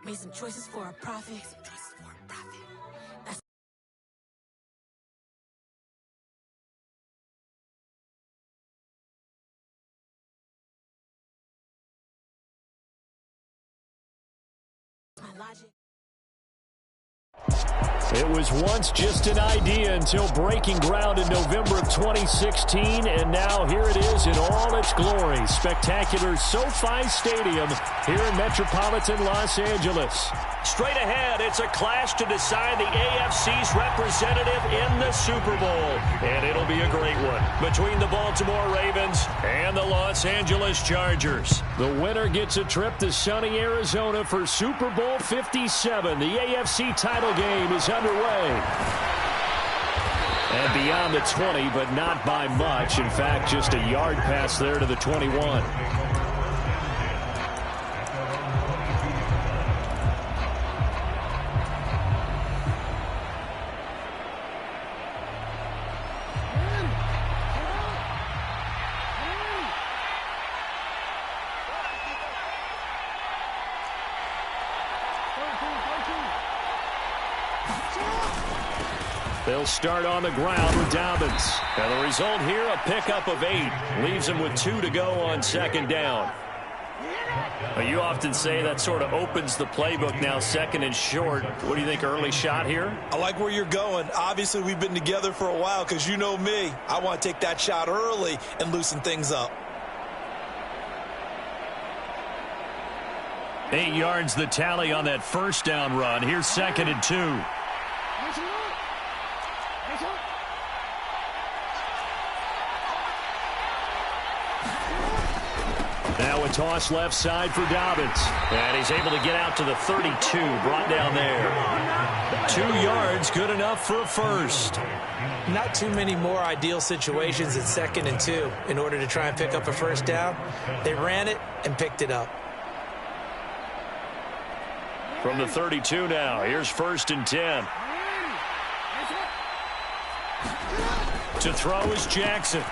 Made some choices for a profit. That's my logic. It was once just an idea until breaking ground in November of 2016, and now here it is in all its glory. Spectacular SoFi Stadium here in metropolitan Los Angeles. Straight ahead, it's a clash to decide the AFC's representative in the Super Bowl, and it'll be a great one between the Baltimore Ravens and the Los Angeles Chargers. The winner gets a trip to sunny Arizona for Super Bowl 57. The AFC title game is underway. And beyond the 20, but not by much. In fact, just a yard pass there to the 21. They'll start on the ground with Dobbins. And the result here, a pickup of 8. Leaves him with 2 to go on second down. Well, you often say that sort of opens the playbook now, second and short. What do you think, early shot here? I like where you're going. Obviously, we've been together for a while because you know me. I want to take that shot early and loosen things up. 8 yards the tally on that first down run. Here's second and 2. Now a toss left side for Dobbins. And he's able to get out to the 32, brought down there. 2 yards, good enough for a first. Not too many more ideal situations at second and 2 in order to try and pick up a first down. They ran it and picked it up. From the 32 now, here's first and 10. To throw is Jackson.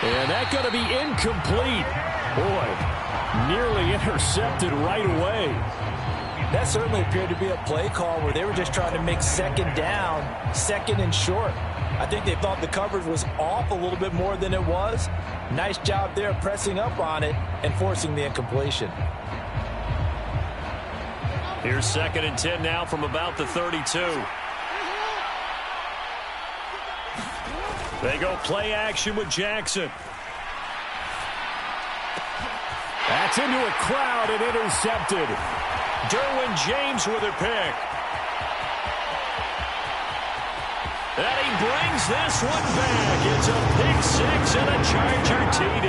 And that's going to be incomplete. Boy, nearly intercepted right away. That certainly appeared to be a play call where they were just trying to make second down, second and short. I think they thought the coverage was off a little bit more than it was. Nice job there pressing up on it and forcing the incompletion. Here's second and 10 now from about the 32. They go play action with Jackson. That's into a crowd and intercepted. Derwin James with a pick. And he brings this one back. It's a pick 6 and a Charger TD.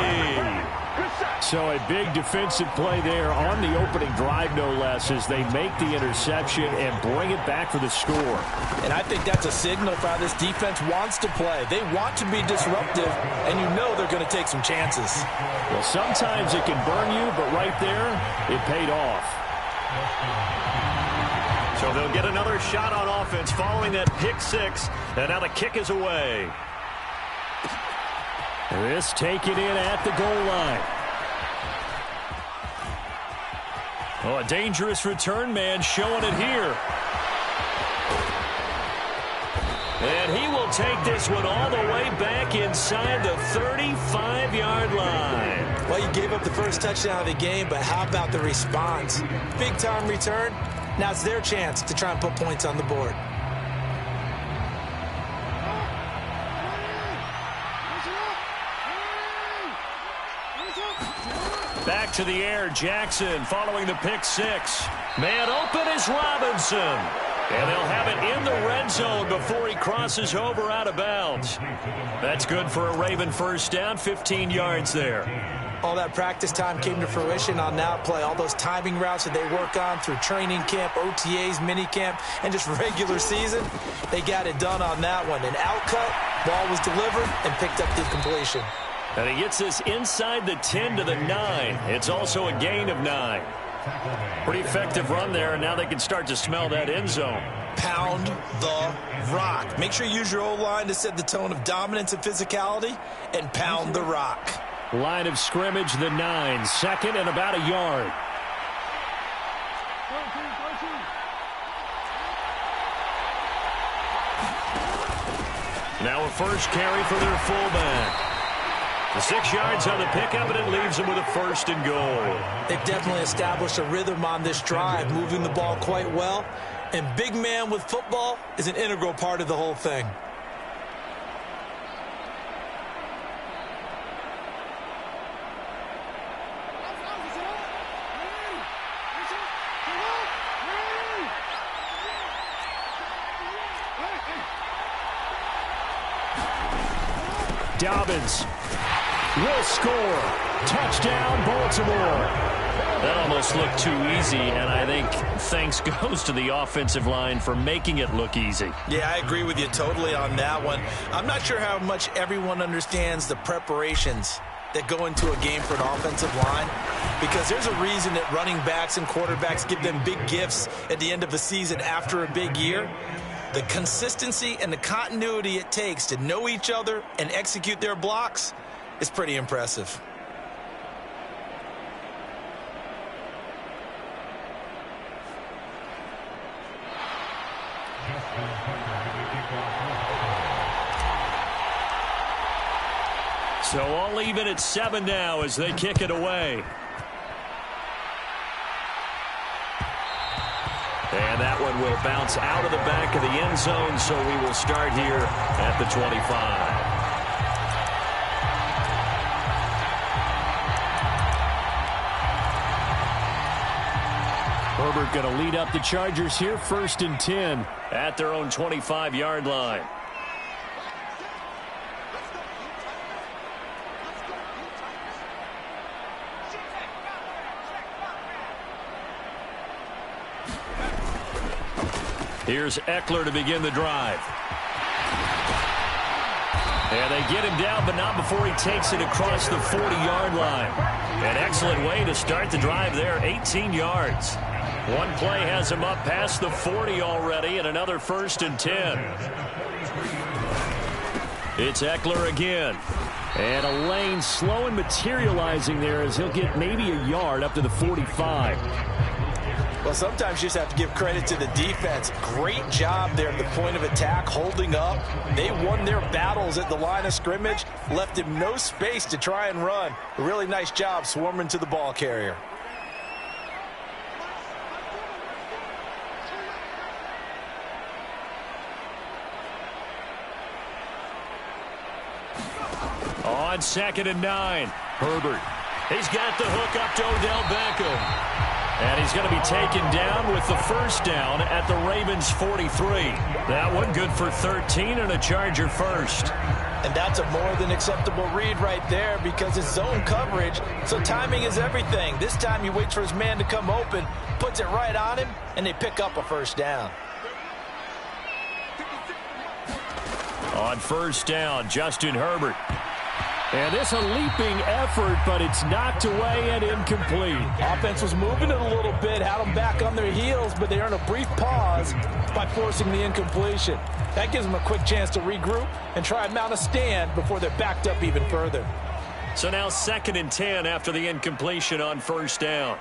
So a big defensive play there on the opening drive, no less, as they make the interception and bring it back for the score. And I think that's a signal for how this defense wants to play. They want to be disruptive, and you know they're going to take some chances. Well, sometimes it can burn you, but right there, it paid off. So they'll get another shot on offense following that pick 6, and now the kick is away. This taken in at the goal line. Oh, a dangerous return man showing it here. And he will take this one all the way back inside the 35-yard line. Well, you gave up the first touchdown of the game, but how about the response? Big-time return. Now it's their chance to try and put points on the board. Back to the air, Jackson following the pick 6. Man open is Robinson. And they'll have it in the red zone before he crosses over out of bounds. That's good for a Raven first down, 15 yards there. All that practice time came to fruition on that play. All those timing routes that they work on through training camp, OTAs, minicamp, and just regular season, they got it done on that one. An outcut, ball was delivered, and picked up the completion. And he gets this inside the 10 to the 9. It's also a gain of 9. Pretty effective run there, and now they can start to smell that end zone. Pound the rock. Make sure you use your O-line to set the tone of dominance and physicality, and pound the rock. Line of scrimmage, the 9. Second and about a yard. Now a first carry for their fullback. The 6 yards on the pickup, and it leaves them with a 1st and goal. They've definitely established a rhythm on this drive, moving the ball quite well. And big man with football is an integral part of the whole thing. Dobbins will score. Touchdown, Baltimore. That almost looked too easy, and I think thanks goes to the offensive line for making it look easy. Yeah, I agree with you totally on that one. I'm not sure how much everyone understands the preparations that go into a game for an offensive line, because there's a reason that running backs and quarterbacks give them big gifts at the end of the season after a big year. The consistency and the continuity it takes to know each other and execute their blocks is pretty impressive. So all even at 7 now as they kick it away. And that one will bounce out of the back of the end zone, so we will start here at the 25. Herbert going to lead up the Chargers here, 1st and 10 at their own 25-yard line. Here's Eckler to begin the drive. And they get him down, but not before he takes it across the 40-yard line. An excellent way to start the drive there, 18 yards. One play has him up past the 40 already, and another 1st and 10. It's Eckler again. And a lane slow and materializing there as he'll get maybe a yard up to the 45. Well, sometimes you just have to give credit to the defense. Great job there at the point of attack, holding up. They won their battles at the line of scrimmage, left him no space to try and run. A really nice job swarming to the ball carrier. On 2nd and 9, Herbert. He's got the hook up to Odell Beckham. And he's going to be taken down with the 1st down at the Ravens' 43. That one good for 13 and a Charger 1st. And that's a more than acceptable read right there because it's zone coverage, so timing is everything. This time he waits for his man to come open, puts it right on him, and they pick up a 1st down. On 1st down, Justin Herbert. And this a leaping effort, but it's knocked away and incomplete. Offense was moving it a little bit, had them back on their heels, but they earned a brief pause by forcing the incompletion. That gives them a quick chance to regroup and try and mount a stand before they're backed up even further. So now 2nd and 10 after the incompletion on 1st down.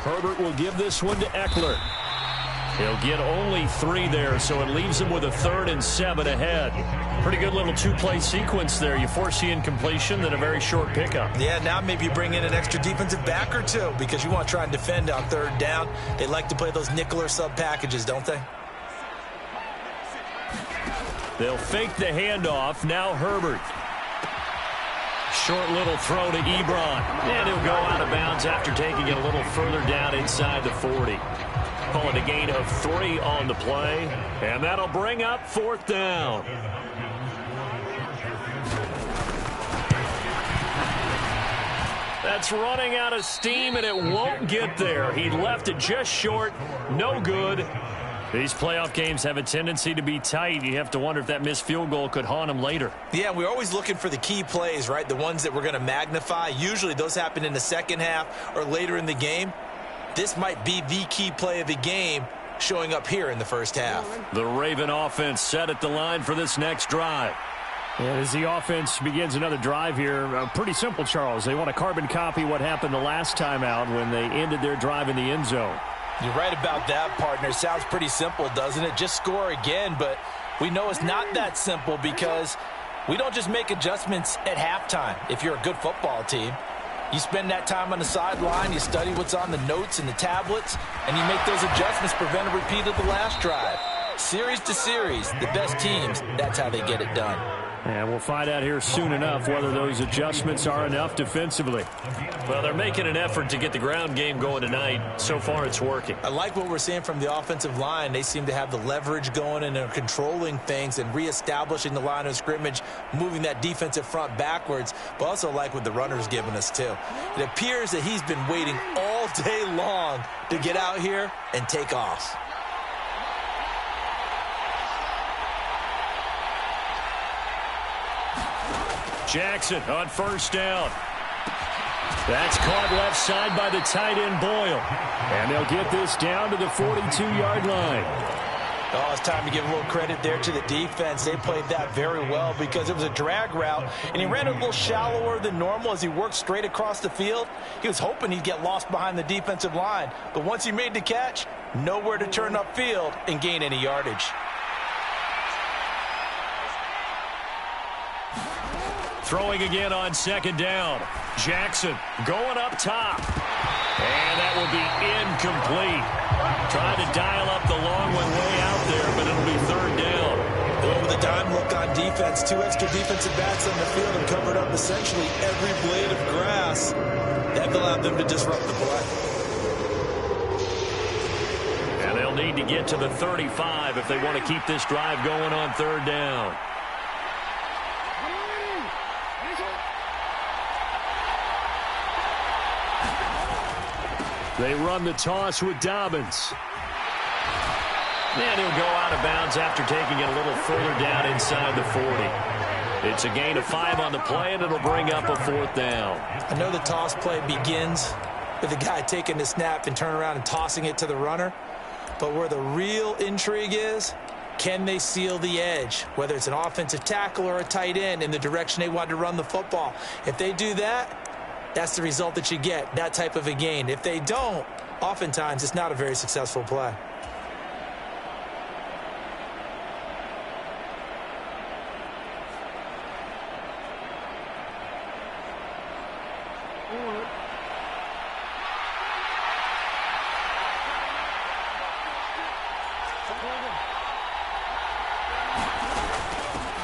Herbert will give this one to Eckler. He'll get only 3 there, so it leaves him with a 3rd and 7 ahead. Pretty good little 2-play sequence there. You force the incompletion, then a very short pickup. Yeah, now maybe you bring in an extra defensive back or 2 because you want to try and defend on 3rd down. They like to play those nickel or sub packages, don't they? They'll fake the handoff. Now Herbert. Short little throw to Ebron. And he'll go out of bounds after taking it a little further down inside the 40. Call it a gain of 3 on the play. And that'll bring up 4th down. That's running out of steam, and it won't get there. He left it just short. No good. These playoff games have a tendency to be tight. You have to wonder if that missed field goal could haunt him later. Yeah, we're always looking for the key plays, right? The ones that we're going to magnify. Usually those happen in the second half or later in the game. This might be the key play of the game showing up here in the first half. The Raven offense set at the line for this next drive. And as the offense begins another drive here, pretty simple, Charles. They want to carbon copy what happened the last time out when they ended their drive in the end zone. You're right about that, partner. Sounds pretty simple, doesn't it? Just score again, but We know it's not that simple because we don't just make adjustments at halftime if you're a good football team. You spend that time on the sideline, you study what's on the notes and the tablets, and you make those adjustments, prevent a repeat of the last drive. Series to series, the best teams, that's how they get it done. And we'll find out here soon enough whether those adjustments are enough defensively. Well, they're making an effort to get the ground game going tonight. So far, it's working. I like what we're seeing from the offensive line. They seem to have the leverage going and they're controlling things and reestablishing the line of scrimmage, moving that defensive front backwards, but also like what the runner's giving us too. It appears that he's been waiting all day long to get out here and take off. Jackson on first down. That's caught left side by the tight end Boyle. And they'll get this down to the 42-yard line. Oh, it's time to give a little credit there to the defense. They played that very well because it was a drag route, and he ran a little shallower than normal as he worked straight across the field. He was hoping he'd get lost behind the defensive line, but once he made the catch, nowhere to turn upfield and gain any yardage. Throwing again on second down. Jackson going up top. And that will be incomplete. Trying to dial up the long one way out there, but it'll be third down. Well, with a dime look on defense, two extra defensive backs on the field and covered up essentially every blade of grass. That allowed them to disrupt the play. And they'll need to get to the 35 if they want to keep this drive going on third down. They run the toss with Dobbins. And he'll go out of bounds after taking it a little further down inside the 40. It's a gain of 5 on the play, and it'll bring up a fourth down. I know the toss play begins with the guy taking the snap and turning around and tossing it to the runner. But where the real intrigue is, can they seal the edge, whether it's an offensive tackle or a tight end, in the direction they want to run the football? If they do that, that's the result that you get, that type of a gain. If they don't, oftentimes it's not a very successful play.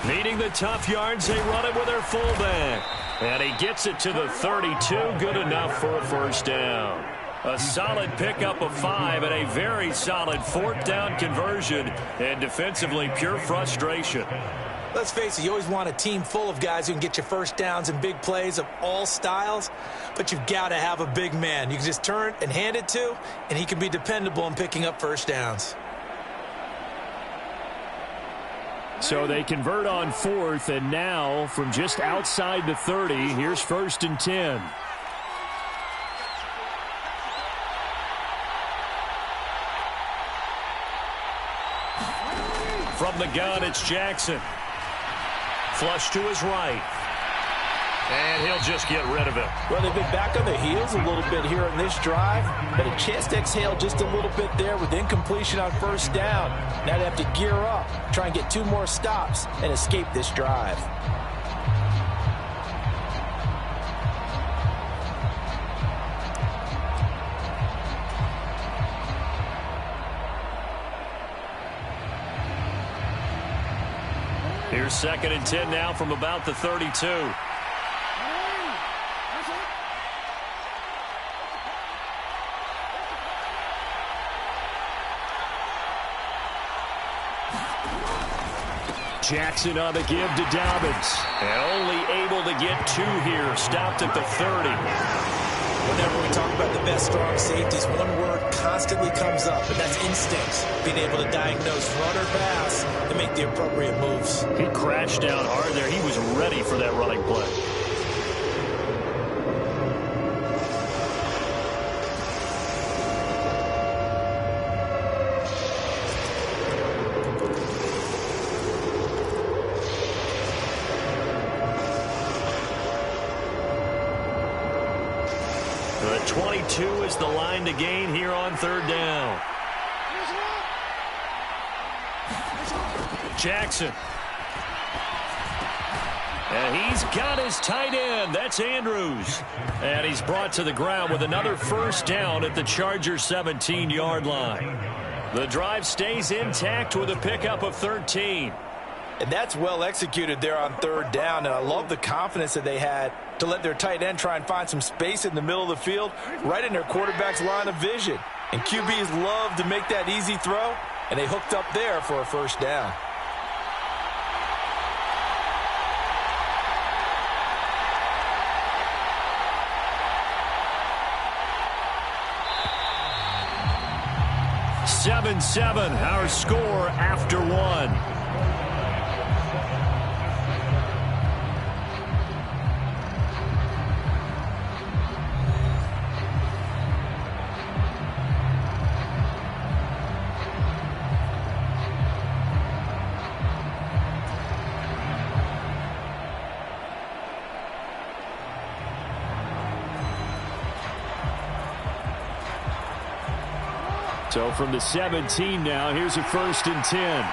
Needing the tough yards, they run it with their fullback. And he gets it to the 32, good enough for a first down. A solid pickup of 5 and a very solid fourth down conversion. And defensively, pure frustration. Let's face it, you always want a team full of guys who can get you first downs and big plays of all styles, but you've got to have a big man you can just turn and hand it to, and he can be dependable in picking up first downs. So they convert on fourth, and now from just outside the 30, here's first and 10. From the gun, it's Jackson. Flush to his right. And he'll just get rid of it. Well, they've been back on their heels a little bit here in this drive, but a chance to exhale just a little bit there with incompletion on first down. Now they have to gear up, try and get 2 more stops, and escape this drive. Here's second and 10 now from about the 32. Jackson on the give to Dobbins. And only able to get 2 here. Stopped at the 30. Whenever we talk about the best strong safeties, one word constantly comes up, and that's instincts. Being able to diagnose run or pass and make the appropriate moves. He crashed down hard there. He was ready for that running play. The 22 is the line to gain here on third down. Jackson. And he's got his tight end. That's Andrews. And he's brought to the ground with another first down at the Chargers' 17-yard line. The drive stays intact with a pickup of 13. And that's well executed there on third down. And I love the confidence that they had to let their tight end try and find some space in the middle of the field, right in their quarterback's line of vision. And QBs love to make that easy throw, and they hooked up there for a first down. Seven, our score after one. So from the 17 now, here's a 1st and 10.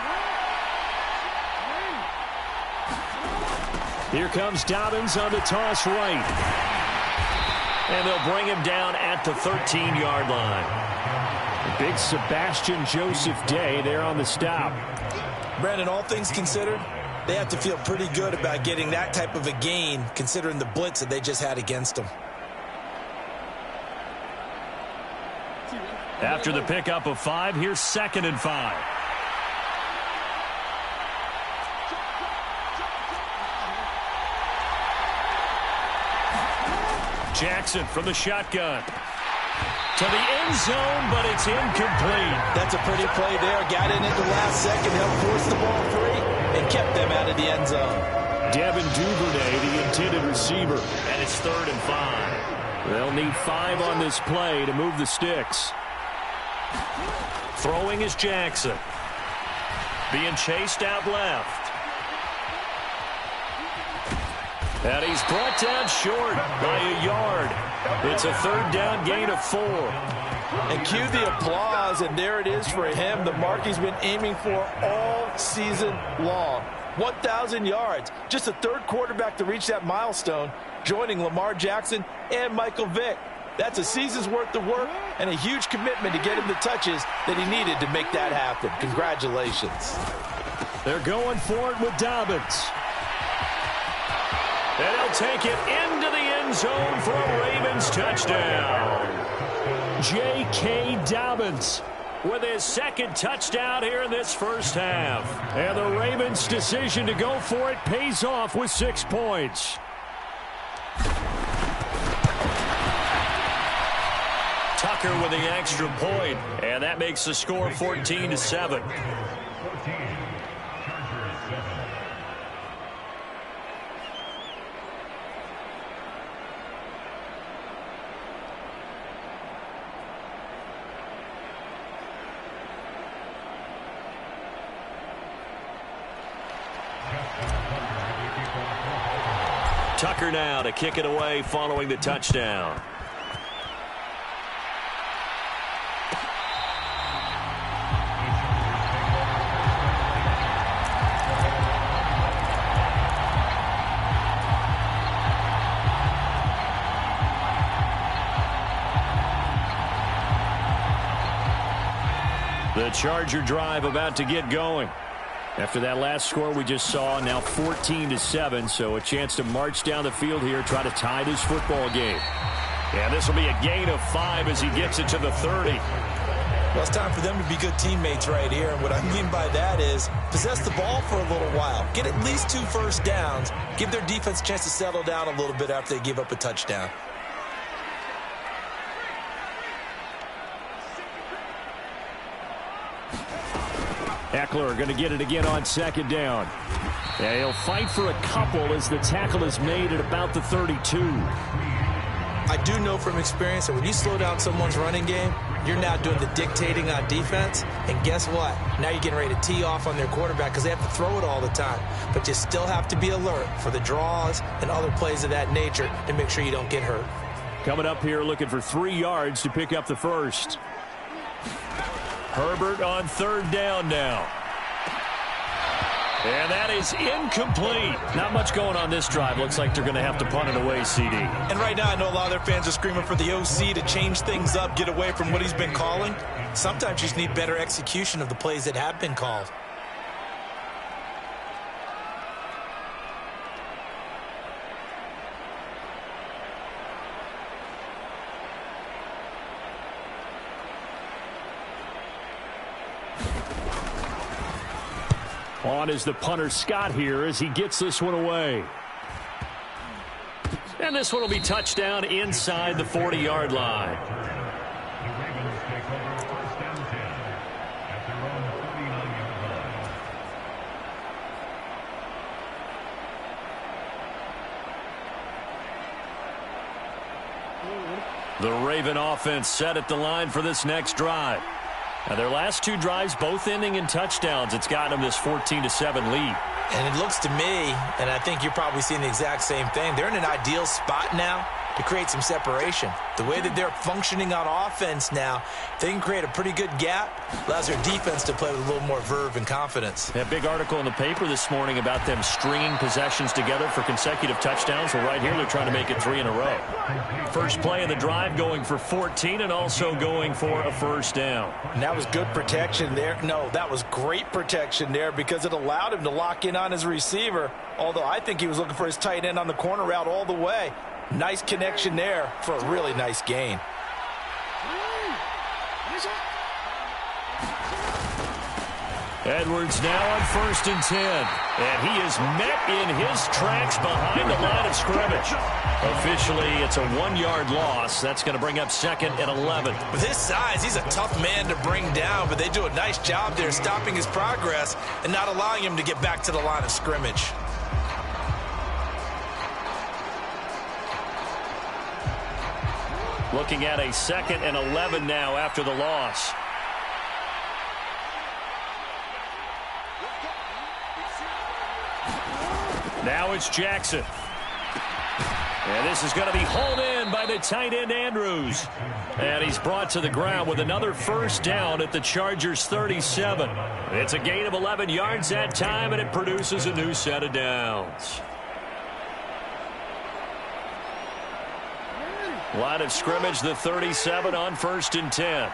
Here comes Dobbins on the toss right. And they'll bring him down at the 13-yard line. The big Sebastian Joseph Day there on the stop. Brandon, all things considered, they have to feel pretty good about getting that type of a gain, considering the blitz that they just had against them. After the pickup of 5, here's 2nd and 5. Jackson from the shotgun. To the end zone, but it's incomplete. That's a pretty play there. Got in at the last second, helped force the ball free, and kept them out of the end zone. Devin Duvernay, the intended receiver. And it's 3rd and 5. They'll need 5 on this play to move the sticks. Throwing is Jackson. Being chased out left. And he's brought down short by a yard. It's a 3rd down gain of 4. And cue the applause, and there it is for him. The mark he's been aiming for all season long. 1,000 yards. Just the 3rd quarterback to reach that milestone, joining Lamar Jackson and Michael Vick. That's a season's worth of work and a huge commitment to get him the touches that he needed to make that happen. Congratulations. They're going for it with Dobbins. And he'll take it into the end zone for a Ravens touchdown. J.K. Dobbins with his 2nd touchdown here in this first half. And the Ravens' decision to go for it pays off with 6 points. Tucker with the extra point, and that makes the score 14-7. Tucker now to kick it away following the touchdown. The Charger drive about to get going. After that last score we just saw, now 14-7, so a chance to march down the field here, try to tie this football game. And this will be a gain of 5 as he gets it to the 30. Well, it's time for them to be good teammates right here. And what I mean by that is possess the ball for a little while. Get at least 2 first downs. Give their defense a chance to settle down a little bit after they give up a touchdown. Eckler going to get it again on 2nd down. Yeah, he'll fight for a couple as the tackle is made at about the 32. I do know from experience that when you slow down someone's running game, you're now doing the dictating on defense. And guess what? Now you're getting ready to tee off on their quarterback because they have to throw it all the time. But you still have to be alert for the draws and other plays of that nature to make sure you don't get hurt. Coming up here looking for 3 yards to pick up the first. Herbert on 3rd down now. And that is incomplete. Not much going on this drive. Looks like they're going to have to punt it away, CD. And right now I know a lot of their fans are screaming for the OC to change things up, get away from what he's been calling. Sometimes you just need better execution of the plays that have been called. On is the punter Scott here as he gets this one away. And this one will be touchdown inside the 40-yard line. The Raven offense set at the line for this next drive. Now, their last two drives both ending in touchdowns. It's gotten them this 14-7 lead. And it looks to me, and I think you're probably seeing the exact same thing, they're in an ideal spot now to create some separation. The way that they're functioning on offense now, they can create a pretty good gap. Allows their defense to play with a little more verve and confidence. That big article in the paper this morning about them stringing possessions together for consecutive touchdowns. Well, right here they're trying to make it 3 in a row. First play of the drive going for 14 and also going for a first down. And that was good protection there. No, that was great protection there because it allowed him to lock in on his receiver, although I think he was looking for his tight end on the corner route all the way. Nice connection there for a really nice gain. Edwards now on 1st and 10. And he is met in his tracks behind the line of scrimmage. Officially, it's a 1-yard loss. That's going to bring up 2nd and 11. With his size, he's a tough man to bring down, but they do a nice job there stopping his progress and not allowing him to get back to the line of scrimmage. Looking at a 2nd and 11 now after the loss. Now it's Jackson. And this is going to be hauled in by the tight end Andrews. And he's brought to the ground with another first down at the Chargers 37. It's a gain of 11 yards that time, and it produces a new set of downs. Line of scrimmage, the 37 on 1st and 10.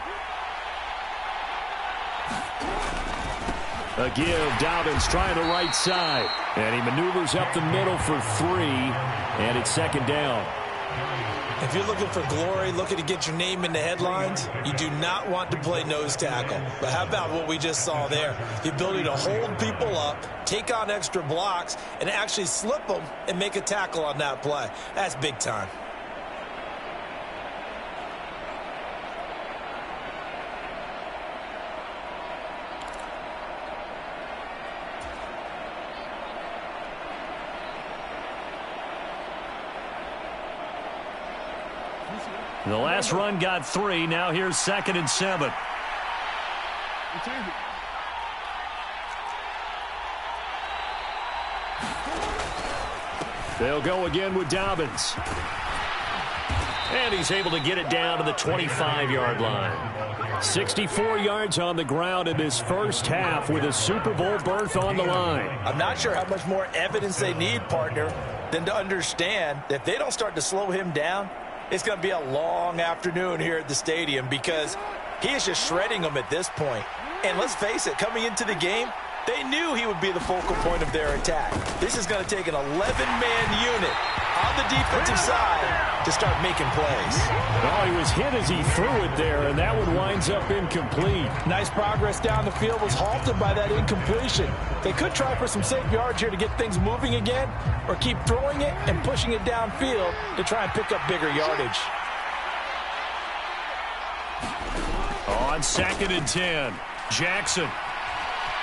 A give, Dobbins trying the right side. And he maneuvers up the middle for 3, and it's 2nd down. If you're looking for glory, looking to get your name in the headlines, you do not want to play nose tackle. But how about what we just saw there? The ability to hold people up, take on extra blocks, and actually slip them and make a tackle on that play. That's big time. The last run got 3. Now here's 2nd and 7. They'll go again with Dobbins. And he's able to get it down to the 25-yard line. 64 yards on the ground in this first half with a Super Bowl berth on the line. I'm not sure how much more evidence they need, partner, than to understand that if they don't start to slow him down, it's going to be a long afternoon here at the stadium because he is just shredding them at this point. And let's face it, coming into the game, they knew he would be the focal point of their attack. This is going to take an 11-man unit on the defensive side to start making plays. Well, he was hit as he threw it there, and that one winds up incomplete. Nice progress down the field was halted by that incompletion. They could try for some safe yards here to get things moving again, or keep throwing it and pushing it downfield to try and pick up bigger yardage. On 2nd and 10, Jackson.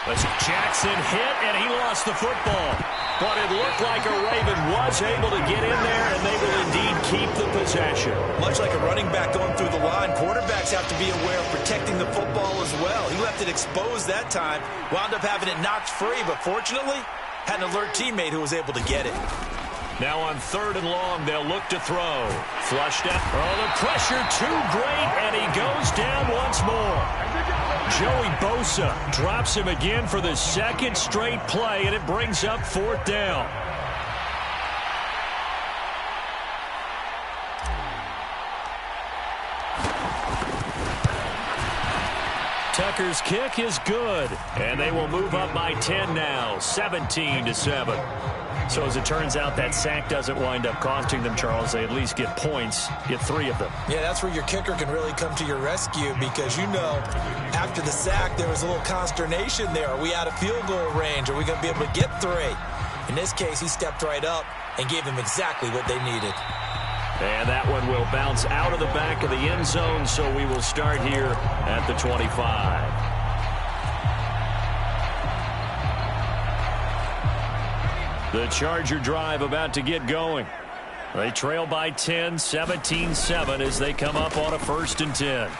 Jackson hit, and he lost the football. But it looked like a Raven was able to get in there, and they will indeed keep the possession. Much like a running back going through the line, quarterbacks have to be aware of protecting the football as well. He left it exposed that time, wound up having it knocked free, but fortunately, had an alert teammate who was able to get it. Now on 3rd and long, they'll look to throw. Flushed out. Oh, the pressure too great, and he goes down once more. Joey Bosa drops him again for the 2nd straight play, and it brings up 4th down. Tucker's kick is good, and they will move up by 10 now, 17-7. So as it turns out, that sack doesn't wind up costing them, Charles. They at least get points, get 3 of them. Yeah, that's where your kicker can really come to your rescue because, you know, after the sack, there was a little consternation there. Are we out of field goal range? Are we going to be able to get 3? In this case, he stepped right up and gave them exactly what they needed. And that one will bounce out of the back of the end zone, so we will start here at the 25. The Charger drive about to get going. They trail by 10, 17-7 as they come up on a 1st and 10.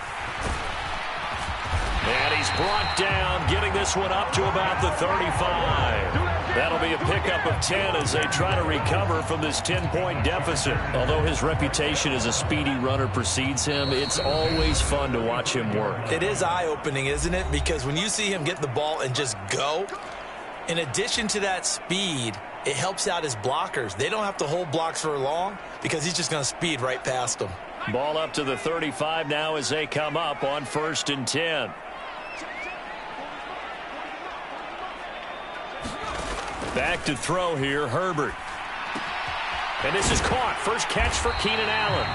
And he's brought down, getting this one up to about the 35. That'll be a pickup of 10 as they try to recover from this 10-point deficit. Although his reputation as a speedy runner precedes him, it's always fun to watch him work. It is eye-opening, isn't it? Because when you see him get the ball and just go, in addition to that speed, it helps out his blockers. They don't have to hold blocks for long because he's just going to speed right past them. Ball up to the 35 now as they come up on 1st and 10. Back to throw here, Herbert. And this is caught. First catch for Keenan Allen.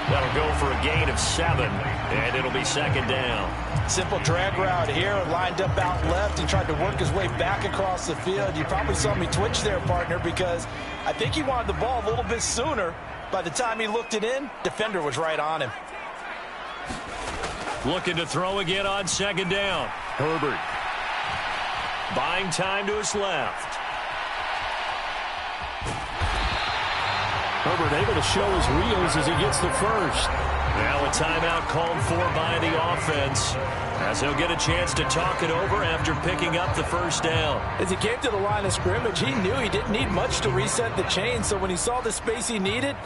That'll go for a gain of 7, and it'll be 2nd down. Simple drag route here, lined up out left. He tried to work his way back across the field. You probably saw me twitch there, partner, because I think he wanted the ball a little bit sooner. By the time he looked it in, defender was right on him. Looking to throw again on 2nd down. Herbert. Buying time to his left. Herbert able to show his wheels as he gets the first. Now a timeout called for by the offense as he'll get a chance to talk it over after picking up the 1st down. As he came to the line of scrimmage, he knew he didn't need much to reset the chain, so when he saw the space he needed,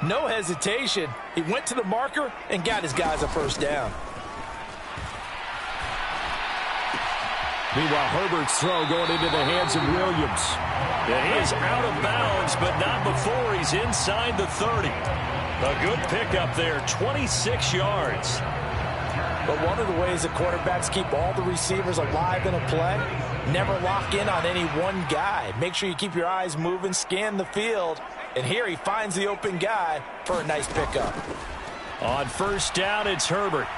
no hesitation. He went to the marker and got his guys a 1st down. Meanwhile, Herbert's throw going into the hands of Williams. And he is out of bounds, but not before he's inside the 30. A good pickup there, 26 yards. But one of the ways that quarterbacks keep all the receivers alive in a play, never lock in on any one guy. Make sure you keep your eyes moving, scan the field. And here he finds the open guy for a nice pickup. On 1st down, it's Herbert.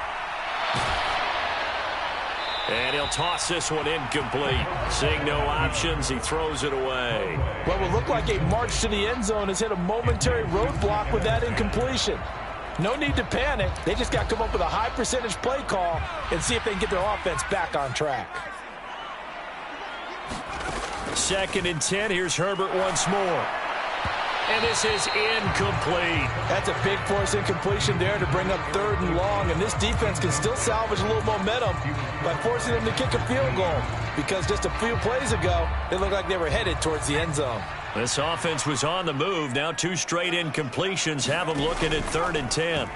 And he'll toss this one incomplete. Seeing no options, he throws it away. What will look like a march to the end zone has hit a momentary roadblock with that incompletion. No need to panic. They just got to come up with a high percentage play call and see if they can get their offense back on track. 2nd and 10. Here's Herbert once more. And this is incomplete. That's a big force incompletion there to bring up 3rd and long. And this defense can still salvage a little momentum by forcing them to kick a field goal. Because just a few plays ago, it looked like they were headed towards the end zone. This offense was on the move. Now 2 straight incompletions have them looking at 3rd and 10.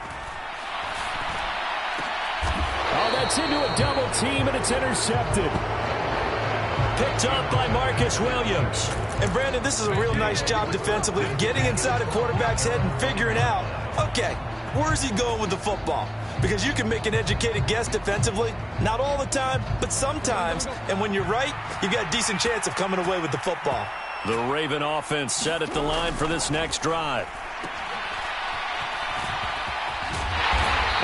Oh, that's into a double team, and it's intercepted. Picked up by Marcus Williams. And, Brandon, this is a real nice job defensively, getting inside a quarterback's head and figuring out, okay, where's he going with the football? Because you can make an educated guess defensively, not all the time, but sometimes. And when you're right, you've got a decent chance of coming away with the football. The Raven offense set at the line for this next drive.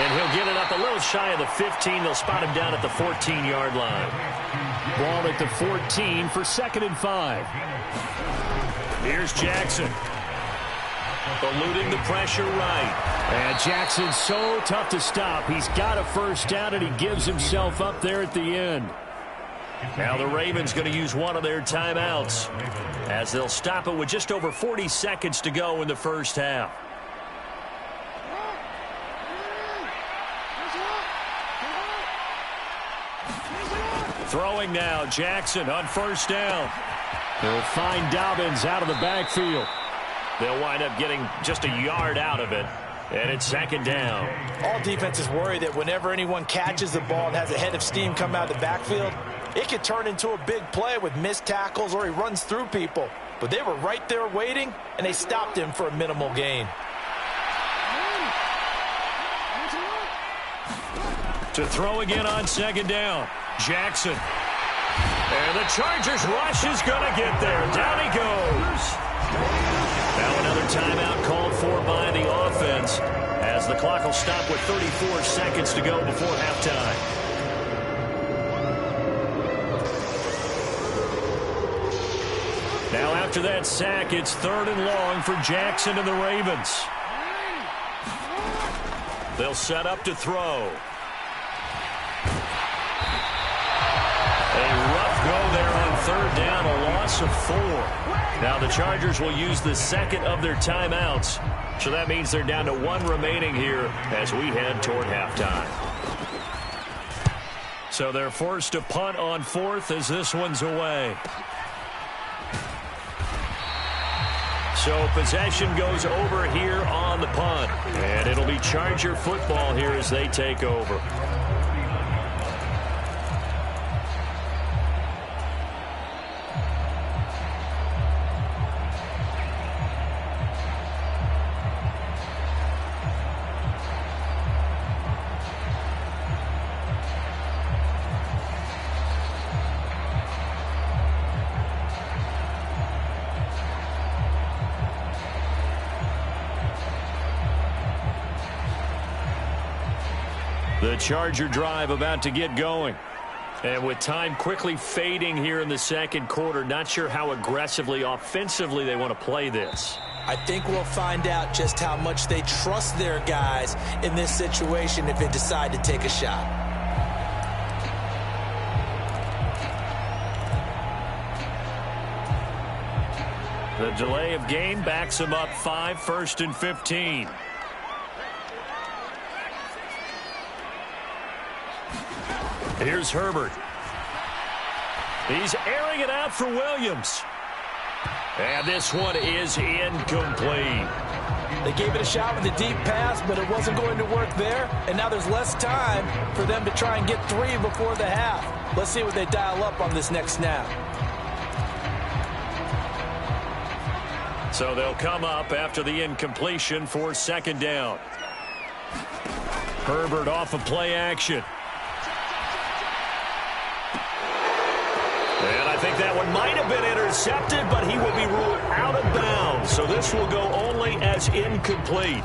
And he'll get it up a little shy of the 15. They'll spot him down at the 14-yard line. Ball at the 14 for 2nd and 5. Here's Jackson. Eluding the pressure right. And Jackson's so tough to stop. He's got a 1st down, and he gives himself up there at the end. Now the Ravens going to use one of their timeouts as they'll stop it with just over 40 seconds to go in the 1st half. Throwing now, Jackson on 1st down. They'll find Dobbins out of the backfield. They'll wind up getting just a yard out of it. And it's second down. All defenses worry that whenever anyone catches the ball and has a head of steam come out of the backfield, it could turn into a big play with missed tackles or he runs through people. But they were right there waiting, and they stopped him for a minimal gain. To throw again on second down. Jackson. And the Chargers rush is going to get there. Down he goes. Now another timeout called for by the offense as the clock will stop with 34 seconds to go before halftime. Now after that sack, it's 3rd and long for Jackson and the Ravens. They'll set up to throw. A rough go there on 3rd down, a loss of 4. Now the Chargers will use the second of their timeouts. So that means they're down to 1 remaining here as we head toward halftime. So they're forced to punt on 4th as this one's away. So possession goes over here on the punt. And it'll be Charger football here as they take over. The Charger drive about to get going. And with time quickly fading here in the second quarter, not sure how aggressively, offensively they want to play this. I think we'll find out just how much they trust their guys in this situation if they decide to take a shot. The delay of game backs them up 5, 1st and 15. Here's Herbert. He's airing it out for Williams. And this one is incomplete. They gave it a shot with a deep pass, but it wasn't going to work there. And now there's less time for them to try and get 3 before the half. Let's see what they dial up on this next snap. So they'll come up after the incompletion for second down. Herbert off of play action. And I think that one might have been intercepted, but he will be ruled out of bounds. So this will go only as incomplete.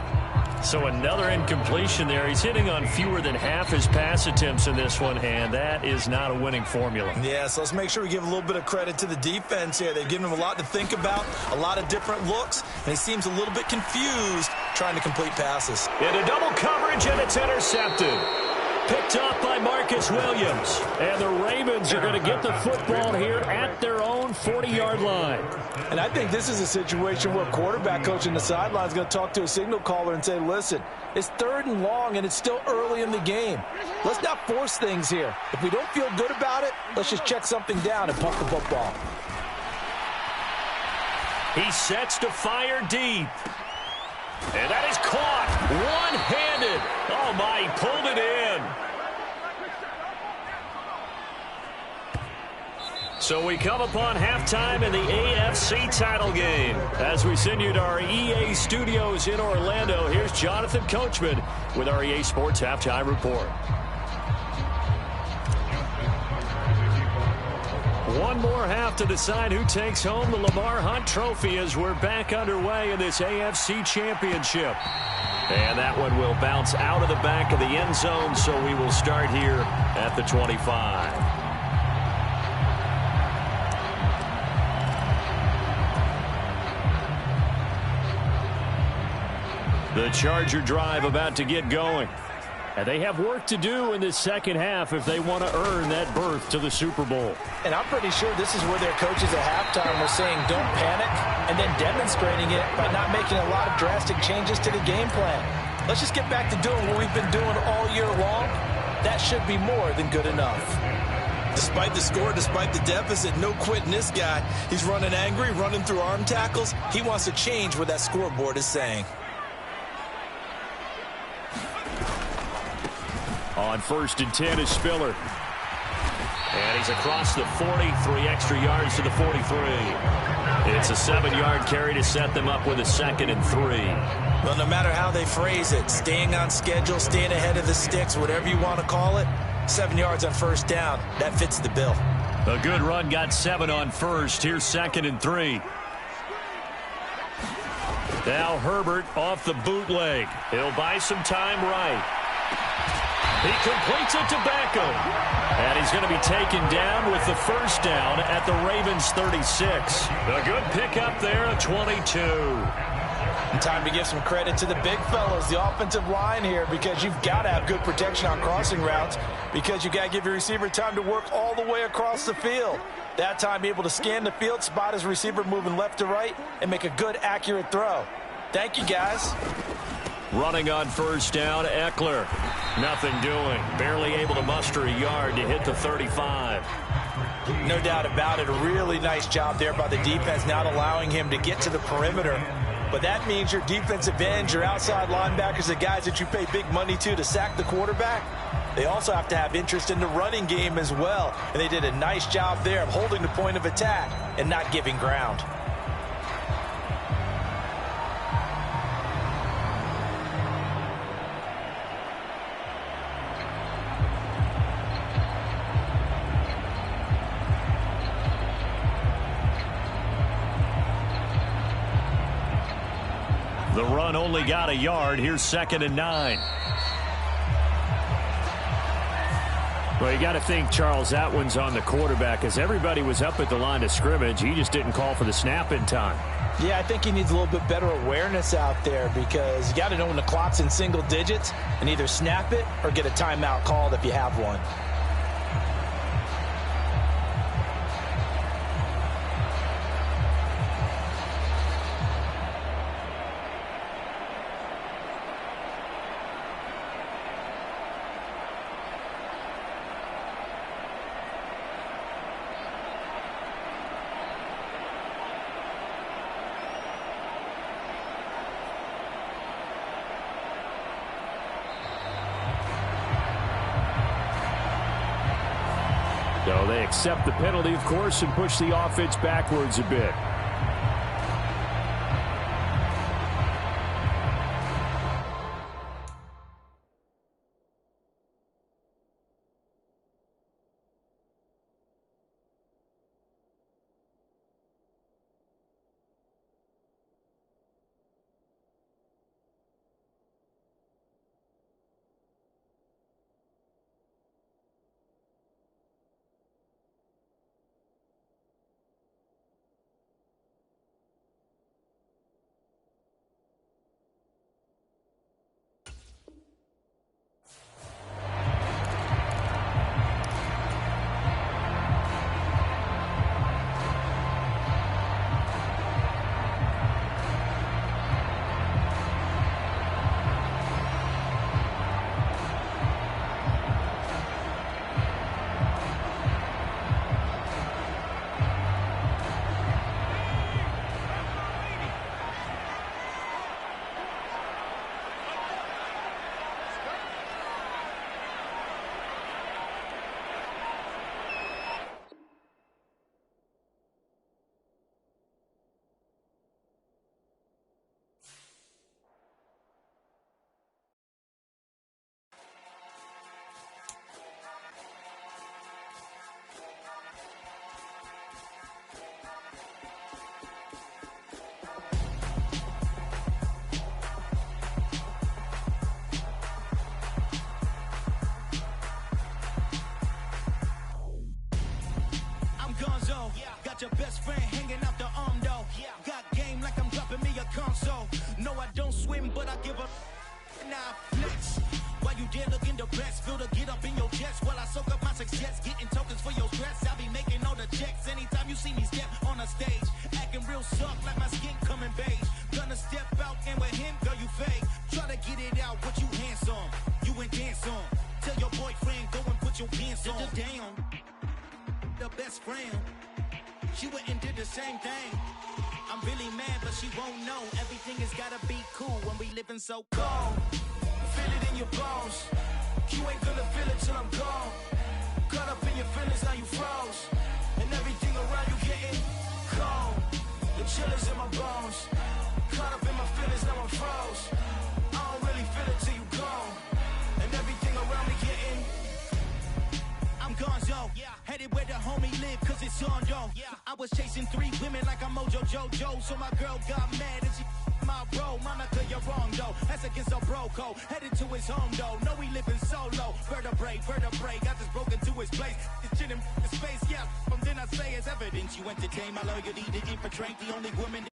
So another incompletion there. He's hitting on fewer than half his pass attempts in this one, and that is not a winning formula. Yeah, so let's make sure we give a little bit of credit to the defense here. They've given him a lot to think about, a lot of different looks, and he seems a little bit confused trying to complete passes. Into double coverage, and it's intercepted. Picked up by Marcus Williams. And the Ravens are going to get the football here at their own 40-yard line. And I think this is a situation where quarterback coach in the sideline is going to talk to a signal caller and say, listen, it's 3rd and long and it's still early in the game. Let's not force things here. If we don't feel good about it, let's just check something down and pump the football. He sets to fire deep. And that is caught one-handed. Oh, my, he pulled it in. So we come upon halftime in the AFC title game. As we send you to our EA studios in Orlando, here's Jonathan Coachman with our EA Sports Halftime Report. One more half to decide who takes home the Lamar Hunt Trophy as we're back underway in this AFC Championship. And that one will bounce out of the back of the end zone, so we will start here at the 25. The Charger drive about to get going. And they have work to do in this second half if they want to earn that berth to the Super Bowl. And I'm pretty sure this is where their coaches at halftime were saying don't panic, and then demonstrating it by not making a lot of drastic changes to the game plan. Let's just get back to doing what we've been doing all year long. That should be more than good enough. Despite the score, despite the deficit, no quitting this guy. He's running angry, running through arm tackles. He wants to change what that scoreboard is saying. On 1st and 10 is Spiller. And he's across the 40, 3 extra yards to the 43. It's a 7-yard carry to set them up with a 2nd and 3. Well, no matter how they phrase it, staying on schedule, staying ahead of the sticks, whatever you want to call it, 7 yards on 1st down, that fits the bill. A good run got 7 on 1st. Here's 2nd and 3. Now Herbert off the bootleg. He'll buy some time right. He completes it to Beckham. And he's going to be taken down with the 1st down at the Ravens 36. A good pickup there at 22. And time to give some credit to the big fellows, the offensive line here, because you've got to have good protection on crossing routes, because you've got to give your receiver time to work all the way across the field. That time, be able to scan the field, spot his receiver moving left to right, and make a good, accurate throw. Thank you, guys. Running on 1st down, Eckler. Nothing doing. Barely able to muster a yard to hit the 35. No doubt about it. A really nice job there by the defense, not allowing him to get to the perimeter. But that means your defensive ends, your outside linebackers, the guys that you pay big money to sack the quarterback, they also have to have interest in the running game as well. And they did a nice job there of holding the point of attack and not giving ground. The run only got a yard. Here's 2nd and 9. Well, you got to think, Charles, that one's on the quarterback, as everybody was up at the line of scrimmage. He just didn't call for the snap in time. Yeah, I think he needs a little bit better awareness out there, because you got to know when the clock's in single digits and either snap it or get a timeout called if you have one. So they accept the penalty, of course, and push the offense backwards a bit. Got your best friend hanging out the arm though. Got game like I'm dropping me a console. No, I don't swim, but I give a now flex. While you there looking depressed, feel the get up in your chest while I soak up my success. Getting tokens for your stress. I'll be making all the checks anytime you see me step on a stage. Acting real soft like my skin coming beige. Gonna step out and with him, girl, you fake. Try to get it out, what you handsome. You and dance on. Tell your boyfriend, go and put your pants on. Down. friend. She went and did the same thing. I'm really mad, but she won't know. Everything has gotta be cool when we living so cold. Feel it in your bones. You ain't gonna feel it till I'm gone. Caught up in your feelings, now you froze. And everything around you getting cold. The chillers in my bones. Caught up in my feelings, now I'm froze. I don't really feel it till you gone. And everything around me getting I'm gonzo, headed where the homie live, cause it's on though. I was chasing 3 women like I'm Mojo Jojo, so my girl got mad and she my bro. Monica, you're wrong though, that's against our bro code. Headed to his home though, know we living solo. Vertebrae, got just broken to his place. This shit in his face, yeah. From then I say it's evidence you entertain my loyalty to infiltrate the only woman.